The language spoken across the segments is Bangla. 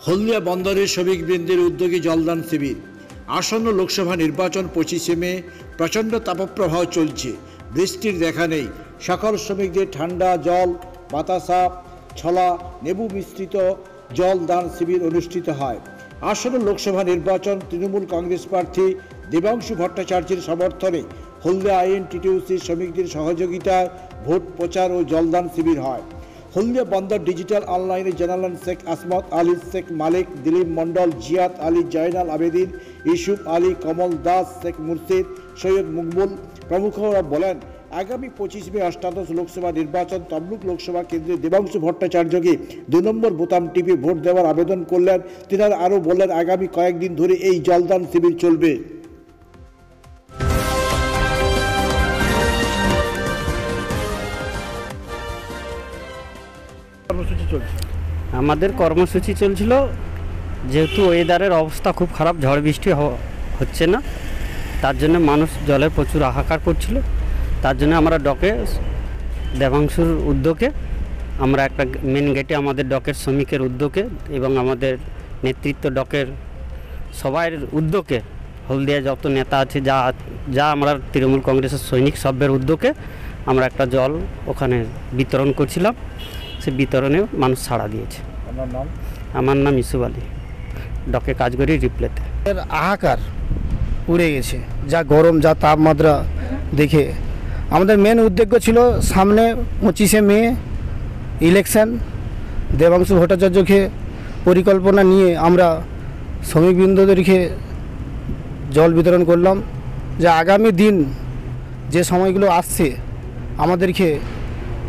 হলদিয়া বন্দরের শ্রমিকবৃন্দের উদ্যোগে জলদান শিবির। আসন্ন লোকসভা নির্বাচন 25শে মে। প্রচণ্ড তাপপ্রবাহ চলছে, বৃষ্টির দেখা নেই। সকল শ্রমিকদের ঠান্ডা জল, বাতাসা, ছলা, লেবু মিশ্রিত জল দান শিবির অনুষ্ঠিত হয়। আসন্ন লোকসভা নির্বাচন তৃণমূল কংগ্রেস প্রার্থী দেবাংশু ভট্টাচার্যের সমর্থনে হলদিয়া আইএনটিটিউসি শ্রমিকদের সহযোগিতায় ভোট প্রচার ও জলদান শিবির হয়। হলদিয়া বন্দর ডিজিটাল অনলাইনে জানালেন শেখ আসমত আলী, শেখ মালিক, দিলীপ মণ্ডল, জিয়াত আলী, জয়নাল আবেদিন, ইউসুফ আলী, কমল দাস, শেখ মুর্শিদ, সৈয়দ মুকবুল প্রমুখরা বলেন, আগামী 25 মে অষ্টাদশ লোকসভা নির্বাচন তমলুক লোকসভা কেন্দ্রে দেবাংশু ভট্টাচার্যকে 2 নম্বর বোতাম টিপে ভোট দেওয়ার আবেদন করলেন। তিনারা আরও বললেন, আগামী কয়েকদিন ধরে এই জলদান শিবির চলবে। আমাদের কর্মসূচি চলছিল, যেহেতু ওয়েদারের অবস্থা খুব খারাপ, ঝড় বৃষ্টি হচ্ছে না, তার জন্য মানুষ জলের প্রচুর হাহাকার করছিল। তার জন্য আমরা ডকে দেবাংশুর উদ্যোগে আমরা একটা মেন গেটে আমাদের ডকের শ্রমিকের উদ্যোগে এবং আমাদের নেতৃত্ব ডকের সবার উদ্যোগে, হলদিয়া যত নেতা আছে যা আমরা তৃণমূল কংগ্রেসের সৈনিক সভ্যের উদ্যোগে আমরা একটা জল ওখানে বিতরণ করছিলাম। সে বিতরণে মানুষ সাড়া দিয়েছে। আমার নাম ইউসুফ আলী, ডকে কাজ করি রিপ্লেতে। হাহাকার উড়ে গেছে, যা গরম, যা তাপমাত্রা দেখে আমাদের মেন উদ্যোগ ছিল সামনে 25শে মে ইলেকশন। দেবাংশু ভট্টাচার্যকে পরিকল্পনা নিয়ে আমরা শ্রমিকবৃন্দদেরকে জল বিতরণ করলাম, যে আগামী দিন যে সময়গুলো আসছে আমাদেরকে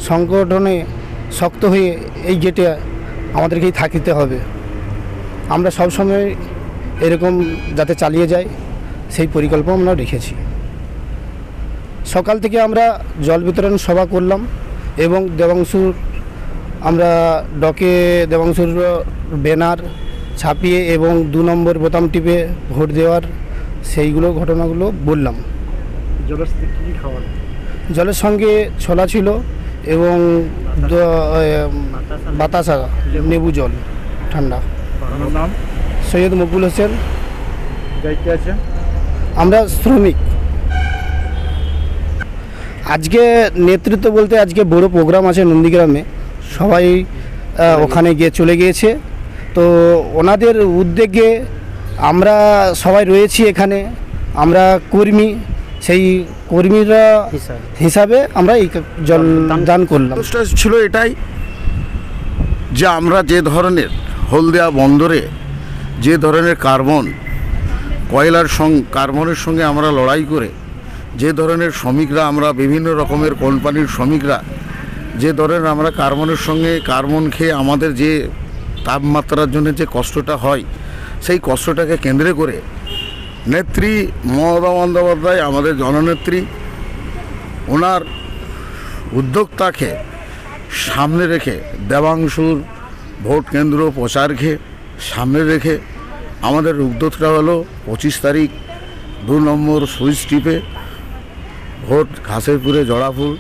সংগঠনে শক্ত হয়ে এই গেটে আমাদেরকেই থাকিতে হবে। আমরা সবসময় এরকম যাতে চালিয়ে যাই সেই পরিকল্পনা আমরা রেখেছি। সকাল থেকে আমরা জল বিতরণ সভা করলাম এবং দেবাংশুর আমরা ডকে দেবাংশুর ব্যানার ছাপিয়ে এবং 2 নম্বর বোতাম টিপে ভোট দেওয়ার সেইগুলো ঘটনাগুলো বললাম। জলের সঙ্গে ছোলা ছিল এবং বাতাসা, লেবু জল ঠান্ডা। সৈয়দ মকবুল হোসেন। আমরা শ্রমিক। আজকে নেতৃত্ব বলতে আজকে বড় প্রোগ্রাম আছে নন্দীগ্রামে, সবাই ওখানে গিয়ে চলে গিয়েছে। তো ওনাদের উদ্যোগে আমরা সবাই রয়েছি এখানে, আমরা কর্মী, সেই কর্মীরা হিসাবে আমরা এই জল দান করলাম। ছিল এটাই যে আমরা যে ধরনের হলদিয়া বন্দরে যে ধরনের কার্বনের সঙ্গে আমরা লড়াই করে যে ধরনের শ্রমিকরা, আমরা বিভিন্ন রকমের কোম্পানির শ্রমিকরা যে ধরনের আমরা কার্বন খেয়ে আমাদের যে তাপমাত্রার জন্য যে কষ্টটা হয়, সেই কষ্টটাকে কেন্দ্র করে নেত্রী মমতা বন্দ্যোপাধ্যায়, আমাদের জননেত্রী, ওনার উদ্যোক্তাকে সামনে রেখে দেবাংশুর ভোট কেন্দ্র প্রচারকে সামনে রেখে আমাদের উদ্যোগটা হলো 25 তারিখ 2 নম্বর সুইচ টিপে ভোট ঘাসেরপুরে জড়াফুল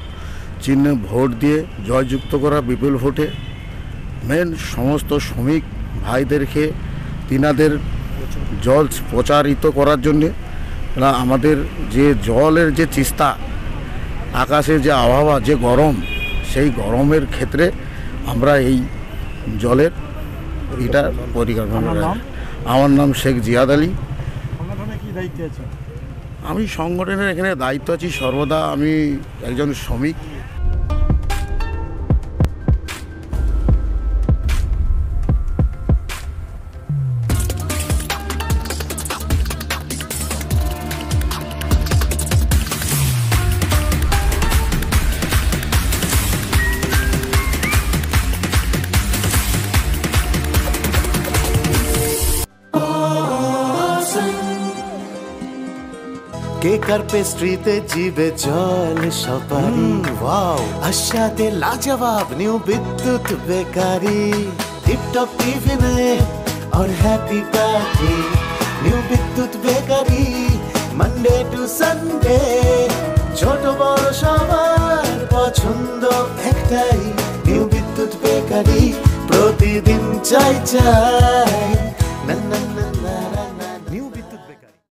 চিহ্নে ভোট দিয়ে জয়যুক্ত করা বিপুল ভোটে। মেন সমস্ত শ্রমিক ভাইদেরকে তিনাদের জল প্রচারিত করার জন্যে, আমাদের যে জলের যে তিস্তা, আকাশের যে আবহাওয়া, যে গরম, সেই গরমের ক্ষেত্রে আমরা এই জলের এটা পরিকল্পনা। আমার নাম শেখ জিয়াদ আলী। আমি সংগঠনের এখানে দায়িত্ব আছি সর্বদা। আমি একজন শ্রমিক। কেকার পেস্ট্রিতে জিবে জল সপারি, ওয়াও আশাতে লাজবাব নিউ বিদ্যুৎ বেকারি, টিপটপ টিফিনে और हैप्पी पार्टी নিউ বিদ্যুৎ বেকারি, মানডে টু সানডে ছোট বড় সবার পছন্দ একটাই, নিউ বিদ্যুৎ বেকারি প্রতিদিন চাই চাই।